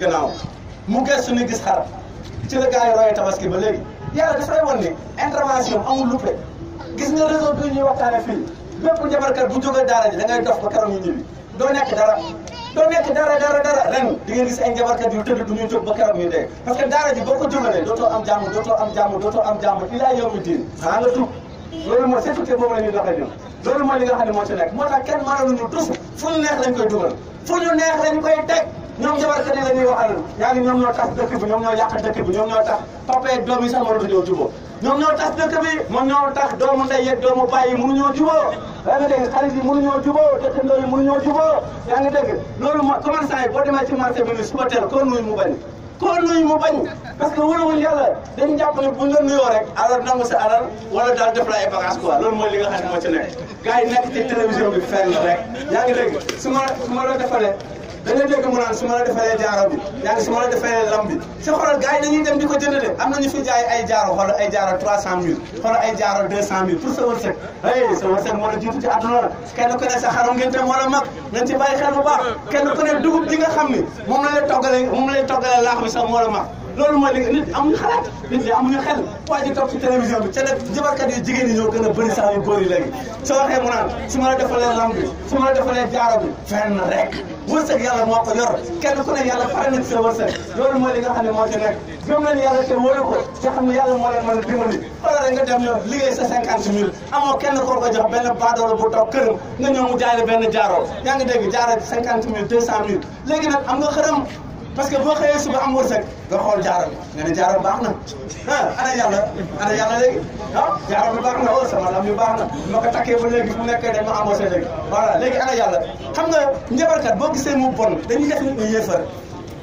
gannaaw mu gëstu ni gis xar ci la gars yi royee tabaski ba léegi yàlla dafay wan ni intervention amul luppe gis nga réseau bi ñuy waxtaane fii bépp njabarkat bu jógee daara ji da ngay dof ba keroog ñu ñibbi doo nekk dara ren di ngeen gis ay njabarkat yu tëdd du ñuy jóg ba keroog ñu dee parce que daara ji boo ko jógalee dootoo am jàmm ilaa yawmi diin xanaa nga tuub loolu mooy sécurité boobu la ñuy doxee ñun loolu mooy li nga xam ne moo ci nekk moo tax kenn mënaluñu tus fu ñu neex lañ koy dugal fu ñu neex lañ koy teg ñoom njabarkat yi la ñuy waxal yaa ngi ñoom ñoo tas dëkk bi ñoom ñoo yàq dëkk bi ñoom ñoo tax papa yeeg doom yi sax mënatuñoo jubóo ñoom ñoo tas dëkk bi moom ñoo tax doomu ndey yeeg doomu baay yi mënuñoo jubóo yaa ngi dégg xarit yi mënuñoo jubóo dëkkandoo yi mënuñoo jubóo yaa ngi dégg loolu mooy commerçant yi boo demee ci marché bi ni suba teel koo nuyu mu bañ parce que wóoluwuñ yàlla dañu jàpp ne buñ la nuyoo rek alors nangu sa alal wala daal def la ay bagage quoi loolu mooy li nga xam ne moo ci nekk gars yi nekk ci télévision bi fenn rek yaa ngi dégg su ma la defalee da ngay dégg mu naan su ma la defalee jaaro bi yaa ngi su ma la defalee lam bi si xoolal gars yi dañuy dem di ko jënd de am na ñu fi jaay ay jaaro xoolal ay jaaro 300000 xoolal ay jaaro 200000 pour sa wërsëg sa wërsëg moo la jiitu ci àdduna la kenn ku ne sa xarum ngente moo la mag nañ ci bàyyi xel bu baax kenn ku ne dugub ji nga xam ni moom la lay toggalee laax bi sax moo la mag loolu mooy li nit amuñu xalaat nit ñi amuñu xel waa ji toog ci télévision bi ca nag jabarkat yi jigéen ñi ñoo gën a bëri sax yu góor yi léegi soo waxee mu naan su ma la defalee lam bi su ma la defalee jaaro bi fenn rek wërsëg yàlla moo ko yor kenn ku ne yàlla pare na ci sa wërsëg loolu mooy li nga xam ne moo ci nekk gëm leen yàlla te wóolu ko te xam ne yàlla moo leen mën a dimbali wala rek nga dem ñëw liggéey sa 50000 amoo kenn koo ko jox benn baadoolo bu toog këram nga ñëw mu jaay la benn jaaro yaa ngi dégg jaaro 50000 200000 léegi nag am nga xërëm parce que boo xëyee suba am wërsëg nga xool jaaro bi nga ne jaaro baax na ana yàlla léegi jaaro bi baax na sama lam bi baax na ma ko takkee ba léegi fu nekkee dañ ma embauché léegi voilà léegi ana yàlla xam nga njabarkat boo gisee mu bon dañuy def nit ñi yéefar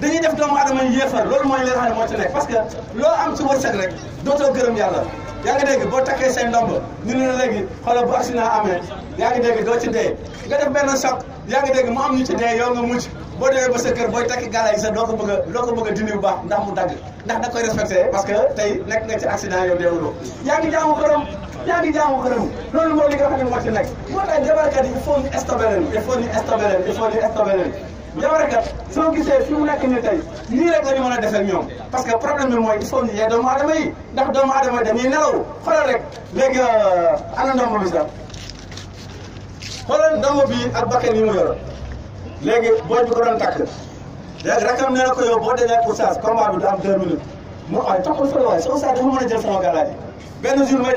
dañuy def doomu adama yi yéefar loolu mooy li nga xam ne moo ci nekk parce que loo am ci wërsëg rek dootoo gërëm yàlla yaa ngi dégg boo takkee say ndomb ñu ne la léegi xoolal bu accident amee yaa ngi dégg doo ci dee nga def benn choc yaa ngi dégg mu am ñu ci dee yow nga mucc boo demee ba sa kër booy takki gàllaay sax doo ko bëgg a dindi bu baax ndax mu dagg ndax da koy respecté parce que tey nekk nga ci accident yow deewuloo yaa ngi jaamu xërëm loolu mooy li nga xam ne moo ci nekk moo tax jabarkat yi il faut ñu stoppé leen jabarkat soo gisee fi mu nekk nii tey nii rek la ñu mën a defee ak ñoom parce que problème bi mooy il faut ñu yee doomu aadama yi ndax doomu aadama yi dañuy nelaw xoolal rek léegi ana ndomb bi sax xoolal ndomb bi ak bakkan yi mu yor léegi booy bi ko doon takk léegi rakam nee na ko yow boo demee oustaz combat bi du am 2 minutes mu waay toppal fële waay sa oustaz dafa mën a jël sama galaaj benn jour may